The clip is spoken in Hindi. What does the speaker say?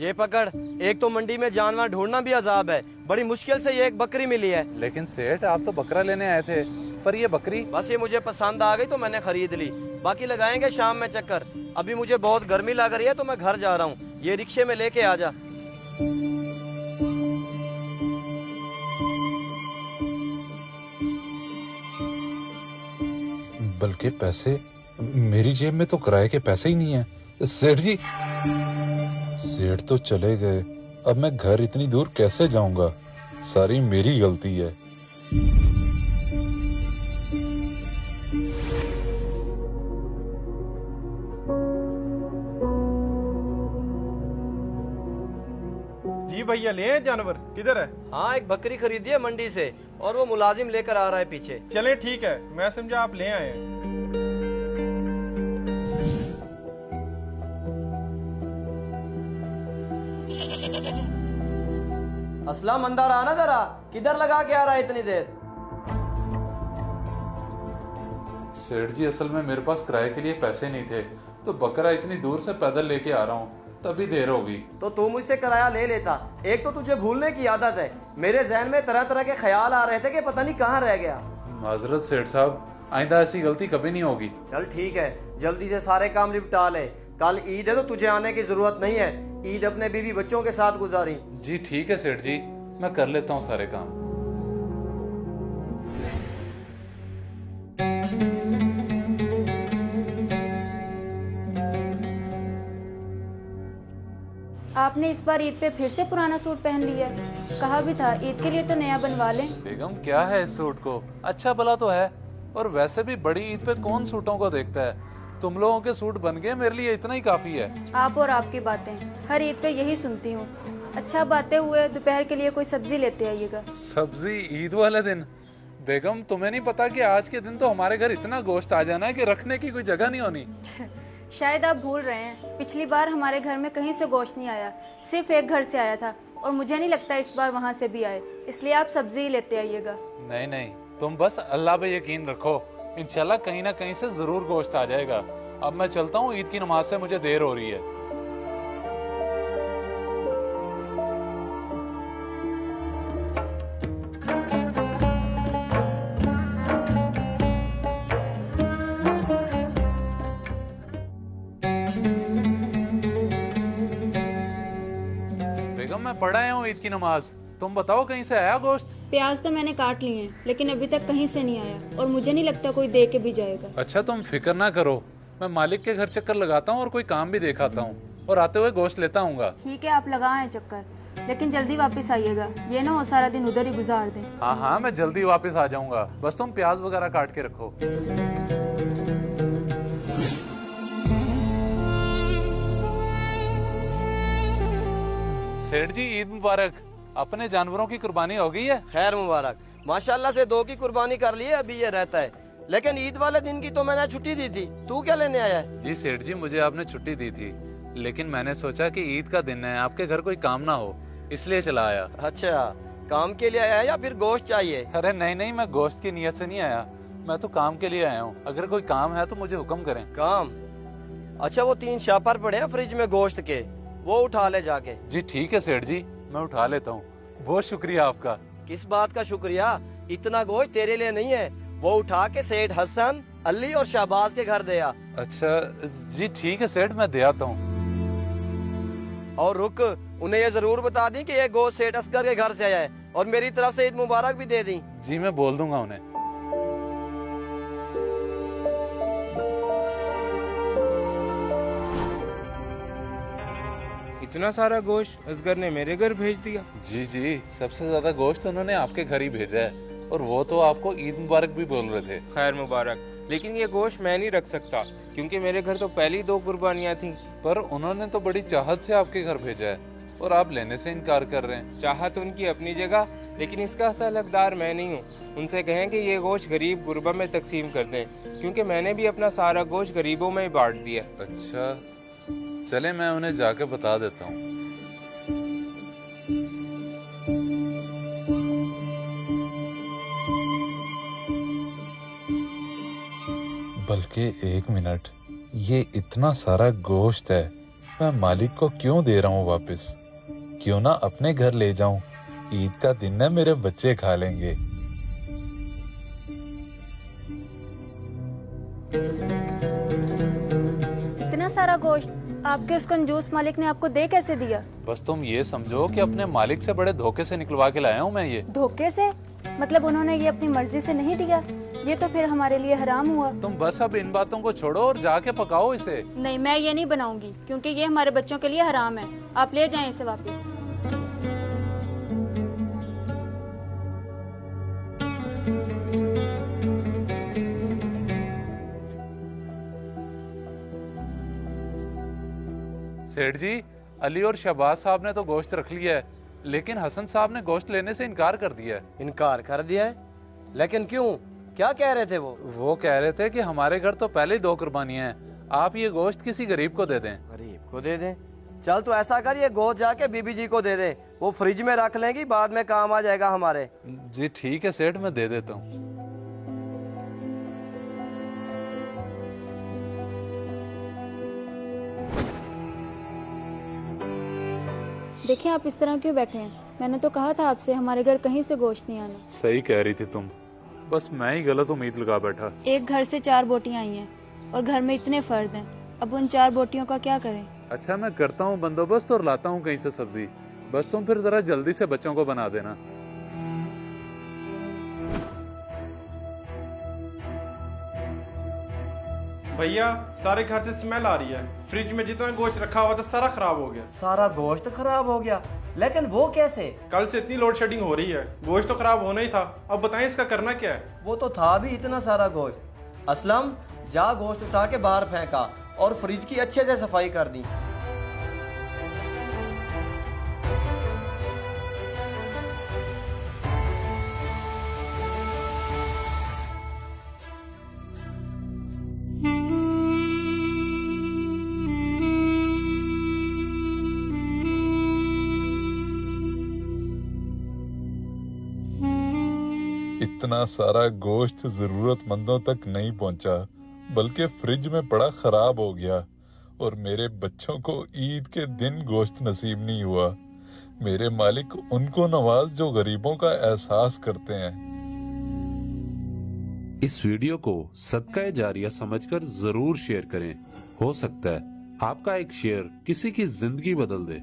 ये पकड़। एक तो मंडी में जानवर ढूंढना भी अजाब है, बड़ी मुश्किल से ये एक बकरी मिली है। लेकिन सेठ आप तो बकरा लेने आए थे, पर ये बकरी। बस ये मुझे पसंद आ गई तो मैंने खरीद ली। बाकी लगाएंगे शाम में चक्कर। अभी मुझे बहुत गर्मी लग रही है तो मैं घर जा रहा हूँ। ये रिक्शे में लेके आ जा। बल्कि पैसे मेरी जेब में तो किराए के पैसे ही नहीं है। सेठ जी, सेठ तो चले गए, अब मैं घर इतनी दूर कैसे जाऊंगा? सारी मेरी गलती है। जी भैया, ले आए जानवर? किधर है? हाँ, एक बकरी खरीदी है मंडी से और वो मुलाजिम लेकर आ रहा है पीछे। चले ठीक है, मैं समझा आप ले आए हैं। असलम, अंदर आना जरा। किधर लगा के आ रहा है इतनी देर? सेठ जी, असल में मेरे पास किराए के लिए पैसे नहीं थे, तो बकरा इतनी दूर से पैदल लेके आ रहा हूँ, तभी देर होगी। तो तू मुझसे किराया ले लेता। एक तो तुझे भूलने की आदत है। मेरे जहन में तरह तरह के ख्याल आ रहे थे कि पता नहीं कहाँ रह गया। माजरत सेठ साहब, आइंदा ऐसी गलती कभी नहीं होगी। चल ठीक है, जल्दी से सारे काम निपटा ले। कल ईद है तो तुझे आने की जरूरत नहीं है। ईद अपने बीवी बच्चों के साथ गुजारी। जी ठीक है सेठ जी, मैं कर लेता हूँ सारे काम। आपने इस बार ईद पे फिर से पुराना सूट पहन लिया है। कहा भी था ईद के लिए तो नया बनवा लें। बेगम, क्या है इस सूट को? अच्छा भला तो है, और वैसे भी बड़ी ईद पे कौन सूटों को देखता है? तुम लोगों के सूट बन गए, मेरे लिए इतना ही काफी है। आप और आपकी बातें हर ईद पे यही सुनती हूँ। अच्छा, बातें हुए, दोपहर के लिए कोई सब्जी लेते आइएगा। सब्जी ईद वाले दिन? बेगम, तुम्हें नहीं पता कि आज के दिन तो हमारे घर इतना गोश्त आ जाना है कि रखने की कोई जगह नहीं होनी। शायद आप भूल रहे हैं, पिछली बार हमारे घर में कहीं से गोश्त नहीं आया, सिर्फ एक घर से आया था, और मुझे नहीं लगता इस बार वहाँ से भी आए, इसलिए आप सब्जी ही लेते आइएगा। नहीं नहीं, तुम बस अल्लाह पे यकीन रखो, इंशाल्लाह कहीं ना कहीं से जरूर गोश्त आ जाएगा। अब मैं चलता हूँ, ईद की नमाज से मुझे देर हो रही है। बेगम, मैं पढ़ आया हूँ ईद की नमाज, तुम बताओ कहीं से आया गोश्त? प्याज तो मैंने काट लिए हैं, लेकिन अभी तक कहीं से नहीं आया, और मुझे नहीं लगता कोई दे के भी जाएगा। अच्छा, तुम फिक्र ना करो, मैं मालिक के घर चक्कर लगाता हूँ और कोई काम भी दिखाता हूँ, और आते हुए गोश्त लेता हूँगा। ठीक है, आप लगाएं चक्कर, लेकिन जल्दी वापस आइएगा, ये ना हो सारा दिन उधर ही गुजार दें। हाँ हाँ, मैं जल्दी वापस आ जाऊंगा, बस तुम प्याज वगैरह काट के रखो। सेठ जी, ईद मुबारक। अपने जानवरों की कुर्बानी हो गई है? खैर मुबारक। माशाल्लाह से 2 की कुर्बानी कर ली है, अभी ये रहता है। लेकिन ईद वाले दिन की तो मैंने छुट्टी दी थी। तू क्या लेने आया है? जी सेठ जी, मुझे आपने छुट्टी दी थी, लेकिन मैंने सोचा कि ईद का दिन है, आपके घर कोई काम ना हो, इसलिए चला आया। अच्छा, काम के लिए आया है या फिर गोश्त चाहिए? अरे नहीं नहीं, मैं गोश्त की नियत से नहीं आया, मैं तो काम के लिए आया हूँ। अगर कोई काम है तो मुझे हुक्म करें। काम? अच्छा, वो 3 शापर पड़े हैं फ्रिज में गोश्त के, वो उठा ले जाके। जी ठीक है सेठ जी, मैं उठा लेता हूँ, बहुत शुक्रिया आपका। किस बात का शुक्रिया? इतना गोश्त तेरे लिए नहीं है, वो उठा के सेठ हसन, अली और शहबाज के घर दिया। अच्छा जी ठीक है सेठ, मैं दे आता हूँ। और रुक, उन्हें ये जरूर बता दी कि ये गोश्त सेठ असगर के घर से आया है, और मेरी तरफ से ईद मुबारक भी दे दी। जी मैं बोल दूंगा उन्हें। इतना सारा गोश्त असगर ने मेरे घर भेज दिया? जी जी, सबसे ज्यादा गोश्त उन्होंने आपके घर ही भेजा है, और वो तो आपको ईद मुबारक भी बोल रहे थे। खैर मुबारक, लेकिन ये गोश्त मैं नहीं रख सकता, क्योंकि मेरे घर तो पहली 2 कुर्बानियाँ थी। पर उन्होंने तो बड़ी चाहत से आपके घर भेजा है, और आप लेने से इनकार कर रहे हैं। चाहत उनकी अपनी जगह, लेकिन इसका असल हकदार मैं नहीं हूँ। उनसे कहें कि ये गोश्त गरीब गुरबा में तकसीम कर दें, क्योंकि मैंने भी अपना सारा गोश्त गरीबों में ही बांट दिया। अच्छा चले, मैं उन्हें जाके बता देता हूँ। बल्कि 1 मिनट, ये इतना सारा गोश्त है, मैं मालिक को क्यों दे रहा हूँ वापस? क्यों ना अपने घर ले जाऊं? ईद का दिन है, मेरे बच्चे खा लेंगे। इतना सारा गोश्त आपके उस कंजूस मालिक ने आपको दे कैसे दिया? बस तुम ये समझो कि अपने मालिक से बड़े धोखे से निकलवा के लाया हूँ मैं ये। धोखे से? मतलब उन्होंने ये अपनी मर्जी से नहीं दिया? ये तो फिर हमारे लिए हराम हुआ। तुम बस अब इन बातों को छोड़ो और जाके पकाओ इसे। नहीं, मैं ये नहीं बनाऊंगी क्योंकि ये हमारे बच्चों के लिए हराम है। आप ले जाएं इसे वापस। सेठ जी, अली और शहबाज साहब ने तो गोश्त रख लिया है, लेकिन हसन साहब ने गोश्त लेने से इनकार कर दिया है। इनकार कर दिया है? लेकिन क्यों? क्या कह रहे थे वो कह रहे थे कि हमारे घर तो पहले ही 2 कुर्बानियां हैं, आप ये गोश्त किसी गरीब को दे दें। गरीब को दे दें? चल तो ऐसा कर, ये गोश्त जाके बीबी जी को दे दे, वो फ्रिज में रख लेंगी, बाद में काम आ जाएगा हमारे। जी ठीक है सेठ, मैं दे देता हूँ। देखिए, आप इस तरह क्यों बैठे हैं? मैंने तो कहा था आपसे हमारे घर कहीं से गोश्त नहीं आना। सही कह रही थी तुम, बस मैं ही गलत उम्मीद लगा बैठा। एक घर से 4 बोटियां आई हैं और घर में इतने फर्द हैं, अब उन 4 बोटियों का क्या करें? अच्छा, मैं करता हूँ बंदोबस्त और लाता हूँ कहीं से सब्जी, बस तुम फिर जरा जल्दी से बच्चों को बना देना। भैया सारे घर से स्मेल आ रही है, फ्रिज में जितना गोश्त रखा हुआ था सारा खराब हो गया। सारा गोश्त खराब हो गया? लेकिन वो कैसे? कल से इतनी लोड शेडिंग हो रही है, गोश्त तो खराब होना ही था। अब बताएं इसका करना क्या है? वो तो था भी इतना सारा गोश्त। असलम, जा गोश्त उठा के बाहर फेंका और फ्रिज की अच्छे से सफाई कर दी। इतना सारा गोश्त जरूरतमंदों तक नहीं पहुंचा, बल्कि फ्रिज में पड़ा खराब हो गया, और मेरे बच्चों को ईद के दिन गोश्त नसीब नहीं हुआ। मेरे मालिक उनको नवाज जो गरीबों का एहसास करते हैं। इस वीडियो को सदका जारिया समझकर जरूर शेयर करें। हो सकता है आपका एक शेयर किसी की जिंदगी बदल दे।